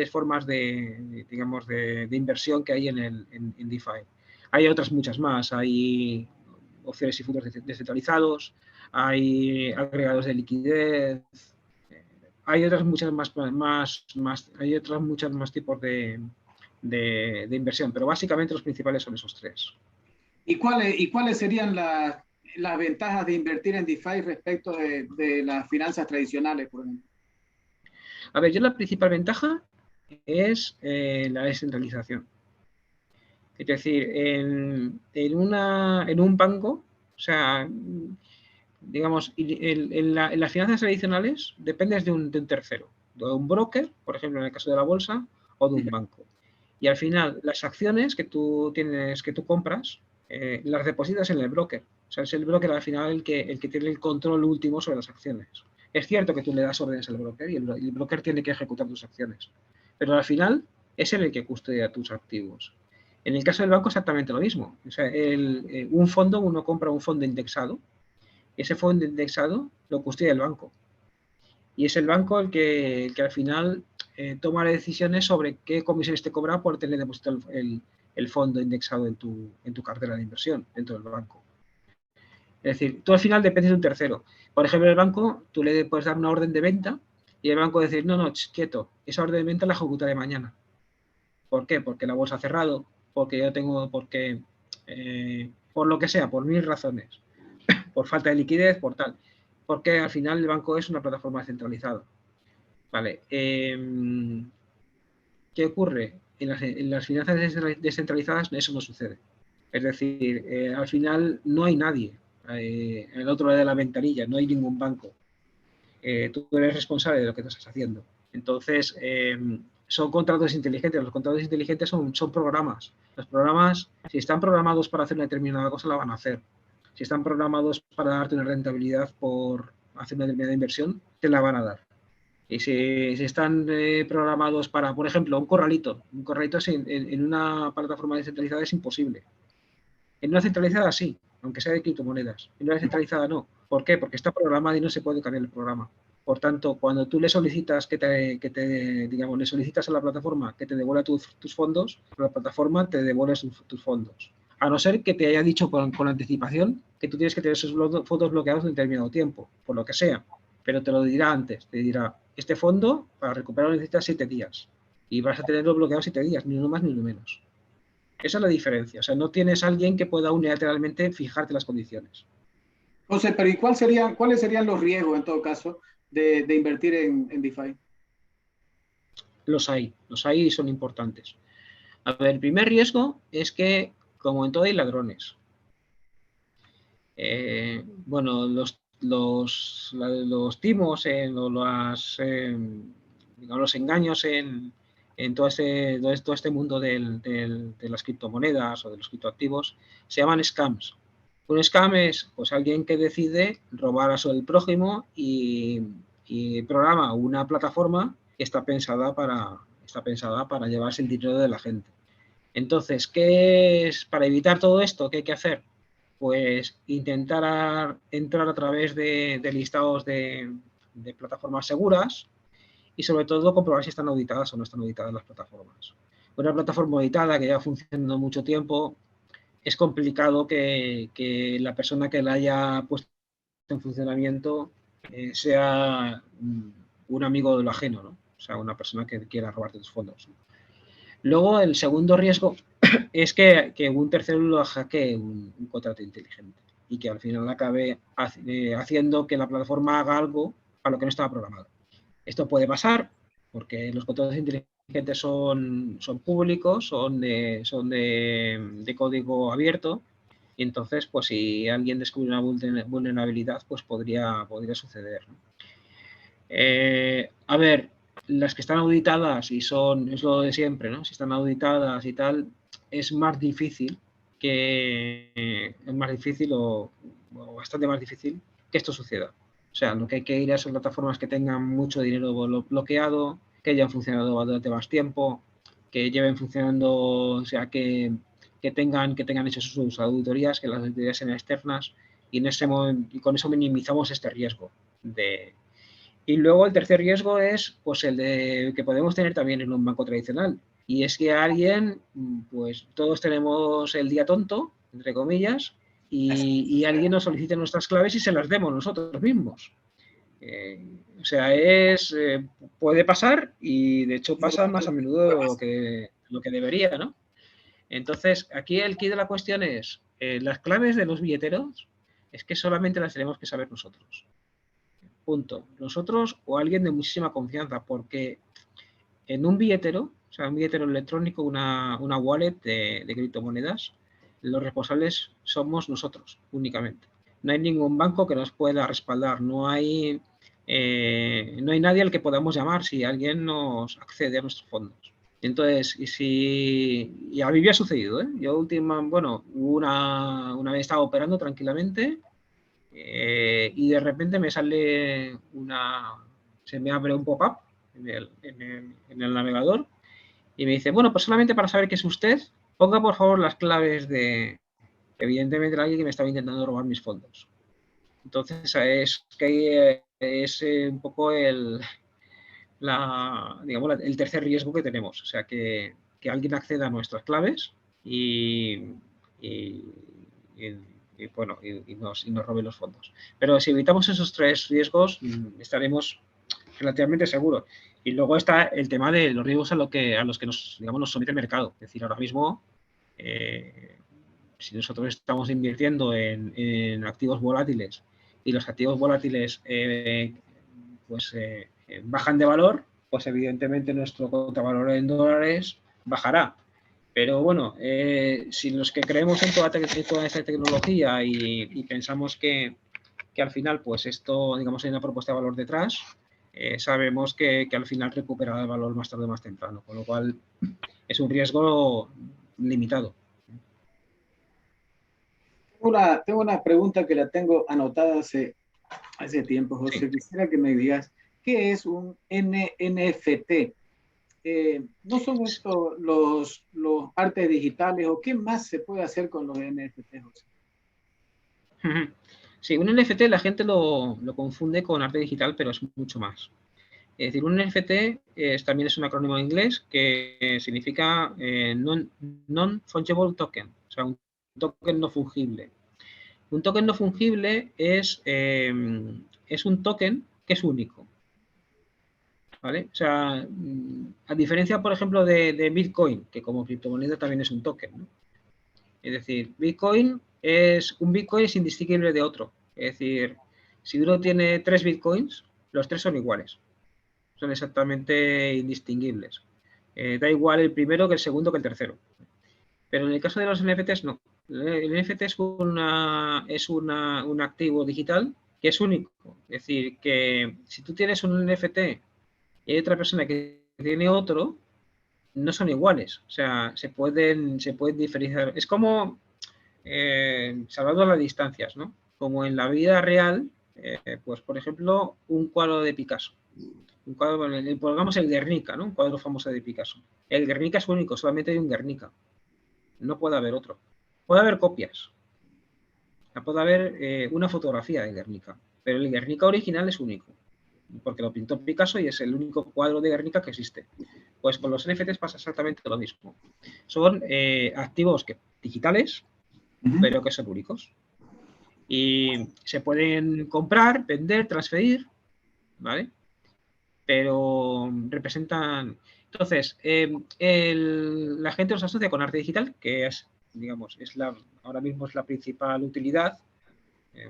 formas de inversión que hay en DeFi. Hay otras muchas más. Hay opciones y fondos descentralizados, hay agregados de liquidez, hay otras muchas más tipos de inversión, pero básicamente los principales son esos tres. ¿Y cuáles serían las ventajas de invertir en DeFi respecto de las finanzas tradicionales, por ejemplo? A ver, la principal ventaja es la descentralización. Es decir, en un banco, o sea, digamos, en las finanzas tradicionales dependes de un tercero, de un broker, por ejemplo, en el caso de la bolsa, o de un banco. Y al final, las acciones que tú compras, las depositas en el broker. O sea, es el broker al final el que tiene el control último sobre las acciones. Es cierto que tú le das órdenes al broker y el broker tiene que ejecutar tus acciones, pero al final es él el que custodia tus activos. En el caso del banco exactamente lo mismo. O sea, uno compra un fondo indexado, y ese fondo indexado lo custodia el banco. Y es el banco el que al final toma las decisiones sobre qué comisiones te cobra por tener depositado el fondo indexado en tu cartera de inversión dentro del banco. Es decir, tú al final dependes de un tercero. Por ejemplo, el banco, tú le puedes dar una orden de venta y el banco decir, no, quieto, esa orden de venta la ejecutaré mañana. ¿Por qué? Porque la bolsa ha cerrado, por lo que sea, por 1000 razones, por falta de liquidez, por tal. Porque al final el banco es una plataforma centralizada. Vale. ¿Qué ocurre? En las finanzas descentralizadas eso no sucede. Es decir, al final no hay nadie en el otro lado de la ventanilla, no hay ningún banco. Tú eres responsable de lo que tú estás haciendo. Entonces, son contratos inteligentes. Los contratos inteligentes son programas. Los programas, si están programados para hacer una determinada cosa, la van a hacer. Si están programados para darte una rentabilidad por hacer una determinada inversión, te la van a dar. Y si están programados para, por ejemplo, un corralito en una plataforma descentralizada es imposible. En una centralizada sí, aunque sea de criptomonedas. En una centralizada no. ¿Por qué? Porque está programado y no se puede cambiar el programa. Por tanto, cuando tú le solicitas digamos, le solicitas a la plataforma que te devuelva tus fondos, la plataforma te devuelve tus fondos. A no ser que te haya dicho con anticipación que tú tienes que tener esos fondos bloqueados en determinado tiempo, por lo que sea. Pero te lo dirá antes, te dirá, este fondo para recuperarlo necesitas 7 días y vas a tenerlo bloqueado 7 días, ni uno más ni uno menos. Esa es la diferencia. O sea, no tienes a alguien que pueda unilateralmente fijarte las condiciones. José, pero ¿y cuáles serían los riesgos en todo caso de invertir en DeFi? Los hay y son importantes. A ver, el primer riesgo es que, como en todo, hay ladrones. Bueno, los timos los engaños en todo este mundo de las criptomonedas o de los criptoactivos se llaman scams. Un scam es pues, alguien que decide robar a su prójimo y programa una plataforma que está pensada para llevarse el dinero de la gente. Entonces, ¿qué es para evitar todo esto? ¿Qué hay que hacer? Pues intentar entrar a través de listados de plataformas seguras y sobre todo comprobar si están auditadas o no están auditadas las plataformas. Una plataforma auditada que lleva funcionando mucho tiempo, es complicado que la persona que la haya puesto en funcionamiento sea un amigo de lo ajeno, ¿no? O sea, una persona que quiera robarte tus fondos. Luego, el segundo riesgo es que un tercero lo hackee un contrato inteligente y que al final acabe haciendo que la plataforma haga algo a lo que no estaba programado. Esto puede pasar porque los contratos inteligentes son públicos, son de código abierto y entonces, pues si alguien descubre una vulnerabilidad, pues podría suceder, ¿no? A ver, las que están auditadas y es lo de siempre, ¿no? Si están auditadas y tal, es más difícil o bastante más difícil que esto suceda. O sea, lo que hay que ir a son plataformas que tengan mucho dinero bloqueado, que hayan funcionado durante más tiempo, que lleven funcionando, o sea, que tengan hecho sus auditorías, que las auditorías sean externas y con eso minimizamos este riesgo de. Y luego el tercer riesgo es pues el de que podemos tener también en un banco tradicional. Y es que alguien, pues todos tenemos el día tonto, entre comillas, y alguien nos solicite nuestras claves y se las demos nosotros mismos. O sea, puede pasar y de hecho pasa más a menudo de lo que debería, ¿no? Entonces, aquí el quid de la cuestión es, las claves de los billeteros es que solamente las tenemos que saber nosotros. Punto. Nosotros o alguien de muchísima confianza, porque en un billetero, o sea, un billetero electrónico, una wallet de criptomonedas, los responsables somos nosotros únicamente. No hay ningún banco que nos pueda respaldar, no hay nadie al que podamos llamar si alguien nos accede a nuestros fondos. Entonces, y a mí me ha sucedido, ¿eh? Yo una vez estaba operando tranquilamente y de repente se me abre un pop-up en el navegador y me dice, bueno, pues solamente para saber que es usted, ponga por favor las claves evidentemente, alguien que me estaba intentando robar mis fondos. Entonces, es un poco digamos, el tercer riesgo que tenemos. O sea, que alguien acceda a nuestras claves y nos robe los fondos. Pero si evitamos esos tres riesgos, estaremos relativamente seguros. Y luego está el tema de los riesgos a los que nos somete el mercado. Es decir, ahora mismo, si nosotros estamos invirtiendo en activos volátiles y los activos volátiles bajan de valor, pues evidentemente nuestro contravalor en dólares bajará. Pero bueno, si los que creemos en toda esta tecnología y pensamos que al final, pues esto, digamos, hay una propuesta de valor detrás, sabemos que al final recuperará el valor más tarde o más temprano, con lo cual es un riesgo limitado. Tengo una pregunta que la tengo anotada hace tiempo, José. Sí. Quisiera que me digas ¿qué es un NFT? ¿No son estos los artes digitales o qué más se puede hacer con los NFT, José? Sí, un NFT la gente lo confunde con arte digital, pero es mucho más. Es decir, un NFT también es un acrónimo en inglés que significa non-fungible token, o sea, un token no fungible. Un token no fungible es un token que es único. ¿Vale? O sea, a diferencia, por ejemplo, de Bitcoin, que como criptomoneda también es un token, ¿no? Es decir, un Bitcoin es indistinguible de otro. Es decir, si uno tiene 3 Bitcoins, los 3 son iguales. Son exactamente indistinguibles. Da igual el primero que el segundo que el tercero. Pero en el caso de los NFTs, no. El NFT es un activo digital que es único. Es decir, que si tú tienes un NFT y hay otra persona que tiene otro, no son iguales. O sea, se pueden diferenciar. Es como, salvando las distancias, ¿no? Como en la vida real, pues por ejemplo, un cuadro de Picasso. Un cuadro, pongamos el Guernica, ¿no? Un cuadro famoso de Picasso. El Guernica es único, solamente hay un Guernica. No puede haber otro. Puede haber copias. Puede haber una fotografía de Guernica, pero el Guernica original es único, porque lo pintó Picasso y es el único cuadro de Guernica que existe. Pues con los NFTs pasa exactamente lo mismo. Son activos digitales, pero que son únicos. Y se pueden comprar, vender, transferir, ¿vale? Pero representan... Entonces, la gente los asocia con arte digital, que es, digamos, ahora mismo es la principal utilidad.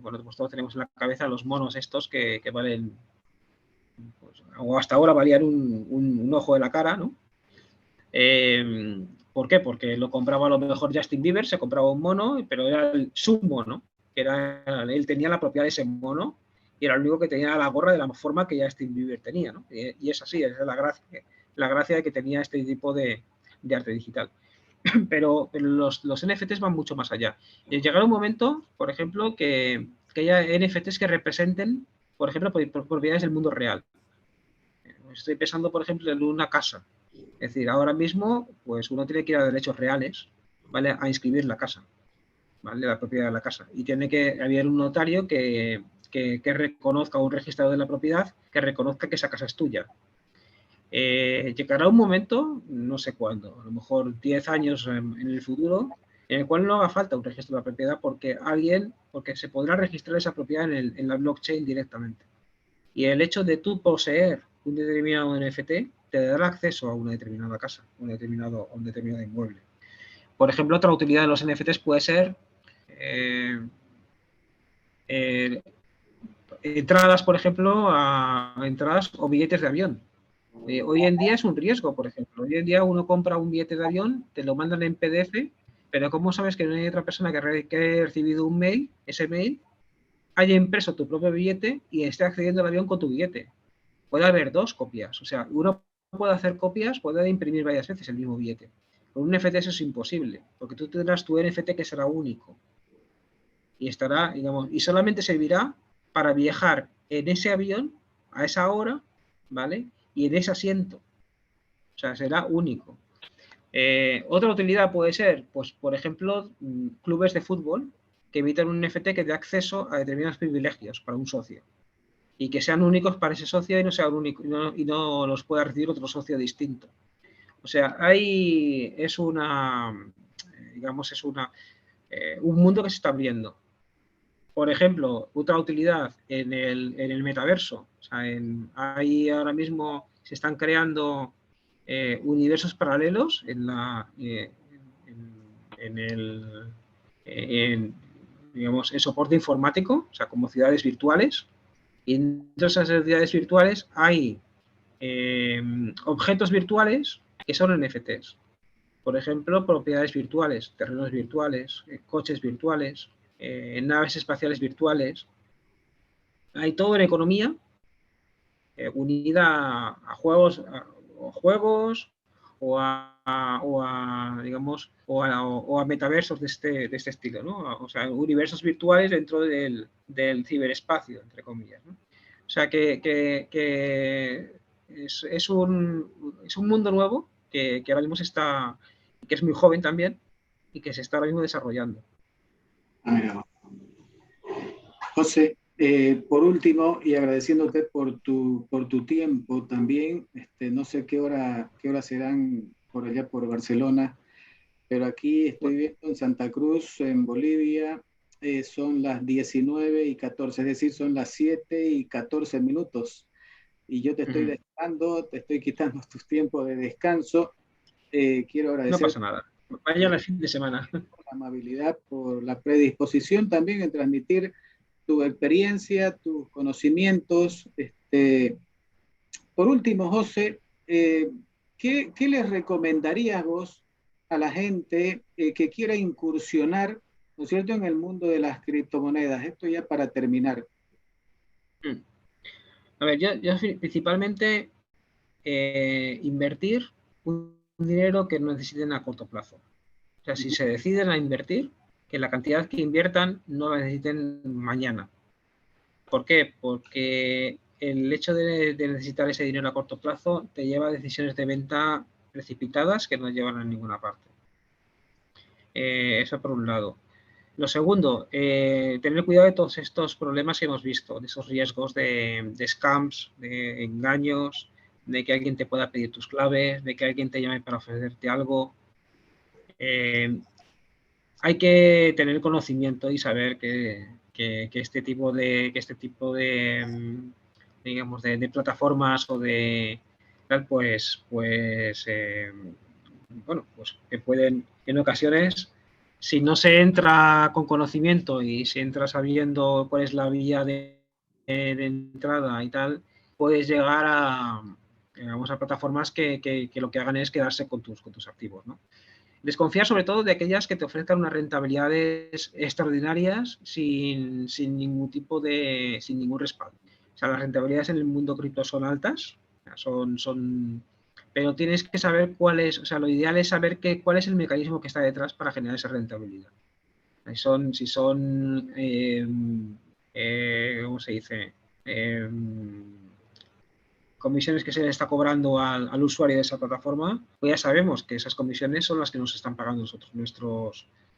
Bueno, pues todos tenemos en la cabeza los monos estos que valen, pues, o hasta ahora valían un ojo de la cara, ¿no? ¿Por qué? Porque lo compraba a lo mejor Justin Bieber, se compraba un mono, pero era su mono, que él tenía la propiedad de ese mono y era el único que tenía la gorra de la forma que Justin Bieber tenía, ¿no? Y es así, es la gracia de que tenía este tipo de arte digital. Pero los NFTs van mucho más allá. Llegará un momento, por ejemplo, que haya NFTs que representen, por ejemplo, propiedades del mundo real. Estoy pensando, por ejemplo, en una casa. Es decir, ahora mismo, pues uno tiene que ir a derechos reales, ¿vale? A inscribir la casa, ¿vale? La propiedad de la casa. Y tiene que haber un notario que reconozca, un registrador de la propiedad, que reconozca que esa casa es tuya. Llegará un momento, no sé cuándo, a lo mejor 10 años en el futuro, en el cual no haga falta un registro de la propiedad porque se podrá registrar esa propiedad en la blockchain directamente. Y el hecho de tú poseer un determinado NFT te dará acceso a una determinada casa, a un determinado inmueble. Por ejemplo, otra utilidad de los NFTs puede ser entradas, por ejemplo, entradas o billetes de avión. Hoy en día es un riesgo, por ejemplo. Hoy en día uno compra un billete de avión, te lo mandan en PDF, pero ¿cómo sabes que no hay otra persona que haya recibido un mail, ese mail, haya impreso tu propio billete y esté accediendo al avión con tu billete? Puede haber 2 copias. O sea, uno puede hacer copias, puede imprimir varias veces el mismo billete. Con un NFT eso es imposible, porque tú tendrás tu NFT que será único. Y estará, digamos, y solamente servirá para viajar en ese avión a esa hora, ¿vale? Y en ese asiento. O sea, será único. Otra utilidad puede ser, pues, por ejemplo, clubes de fútbol que emiten un NFT que dé acceso a determinados privilegios para un socio y que sean únicos para ese socio y no sean únicos y no los pueda recibir otro socio distinto. O sea, es un mundo que se está abriendo. Por ejemplo, otra utilidad en el metaverso. O sea, ahí ahora mismo se están creando universos paralelos en digamos, en soporte informático, o sea, como ciudades virtuales. Y en esas ciudades virtuales hay objetos virtuales que son NFTs. Por ejemplo, propiedades virtuales, terrenos virtuales, coches virtuales, naves espaciales virtuales. Hay toda una economía unida a juegos, digamos, o a metaversos de este estilo, ¿no? O sea, universos virtuales dentro del ciberespacio, entre comillas, ¿no? O sea, que es un mundo nuevo que ahora mismo que es muy joven también y que se está ahora mismo desarrollando. Mira, José, por último, y agradeciéndote por tu tiempo también, no sé qué hora serán por allá por Barcelona, pero aquí estoy viendo en Santa Cruz, en Bolivia, son las 19:14, es decir, son las 7:14, y yo te estoy dejando, te estoy quitando tus tiempos de descanso. Quiero No agradecer pasa nada. Vaya el fin de semana. por la amabilidad, por la predisposición también en transmitir tu experiencia, tus conocimientos. Por último, José, ¿qué les recomendarías vos a la gente que quiera incursionar, ¿no es cierto?, en el mundo de las criptomonedas? Esto ya para terminar. A ver, yo principalmente invertir un dinero que no necesiten a corto plazo. O sea, si se deciden a invertir, que la cantidad que inviertan no la necesiten mañana. ¿Por qué? Porque el hecho de necesitar ese dinero a corto plazo te lleva a decisiones de venta precipitadas que no llevan a ninguna parte. Eso por un lado. Lo segundo, tener cuidado de todos estos problemas que hemos visto, de esos riesgos de scams, de engaños, de que alguien te pueda pedir tus claves, de que alguien te llame para ofrecerte algo. Hay que tener conocimiento y saber que este tipo de digamos de plataformas o de tal pues bueno, pues que pueden en ocasiones, si no se entra con conocimiento y se entra sabiendo cuál es la vía de entrada y tal, puedes llegar a, digamos, a plataformas que lo que hagan es quedarse con tus activos, ¿no? Desconfiar sobre todo de aquellas que te ofrezcan unas rentabilidades extraordinarias sin ningún respaldo. O sea, las rentabilidades en el mundo cripto son altas, pero tienes que saber cuál es, o sea, lo ideal es saber cuál es el mecanismo que está detrás para generar esa rentabilidad. Si son ¿cómo se dice? Comisiones que se le está cobrando al usuario de esa plataforma, pues ya sabemos que esas comisiones son las que nos están pagando nosotros,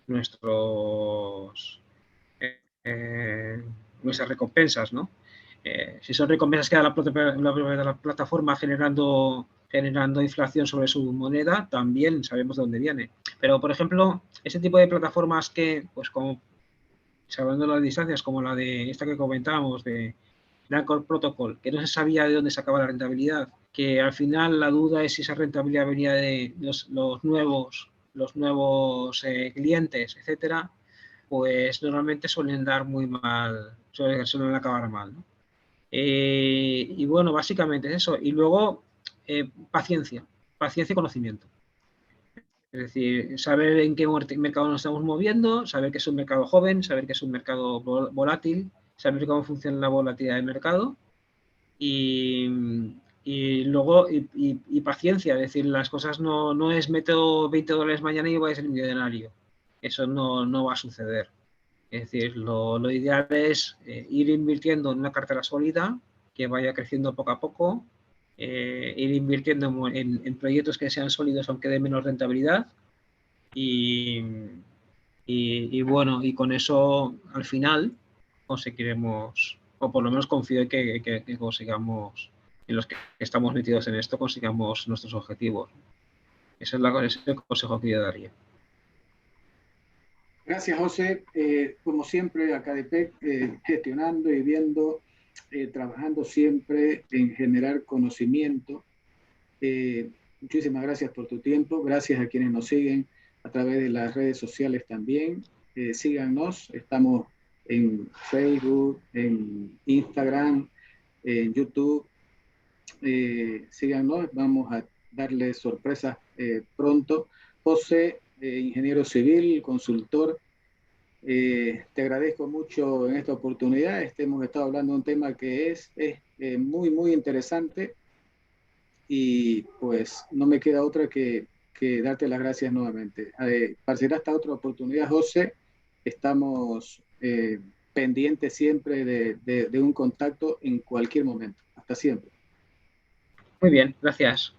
nuestras recompensas, ¿no? Si son recompensas que da la plataforma generando inflación sobre su moneda, también sabemos de dónde viene. Pero, por ejemplo, ese tipo de plataformas que, pues como, salvando las distancias, como la de esta que comentábamos, de Anchor Protocol, que no se sabía de dónde sacaba la rentabilidad, que al final la duda es si esa rentabilidad venía de los nuevos clientes, etcétera, pues normalmente suelen dar muy mal, suelen acabar mal, ¿no? Y bueno, básicamente es eso. Y luego, paciencia y conocimiento. Es decir, saber en qué mercado nos estamos moviendo, saber que es un mercado joven, saber que es un mercado volátil, saber cómo funciona la volatilidad del mercado y luego paciencia. Es decir, las cosas no es meto $20 mañana y voy a ser millonario. Eso no va a suceder. Es decir, lo ideal es ir invirtiendo en una cartera sólida que vaya creciendo poco a poco, ir invirtiendo en proyectos que sean sólidos aunque de menos rentabilidad y bueno, y con eso al final conseguiremos, o por lo menos confío en que consigamos, en los que estamos metidos en esto, consigamos nuestros objetivos. Ese es el consejo que yo daría. Gracias, José. Como siempre, acá de PEC, gestionando y viendo, trabajando siempre en generar conocimiento. Muchísimas gracias por tu tiempo. Gracias a quienes nos siguen a través de las redes sociales también. Síganos. Estamos en Facebook, en Instagram, en YouTube. Síganos. Vamos a darles sorpresas pronto. José, ingeniero civil, consultor. Te agradezco mucho en esta oportunidad. Hemos estado hablando de un tema que es muy, muy interesante y pues no me queda otra que darte las gracias nuevamente. Para ser hasta otra oportunidad, José, estamos pendiente siempre de un contacto en cualquier momento. Hasta siempre. Muy bien, gracias.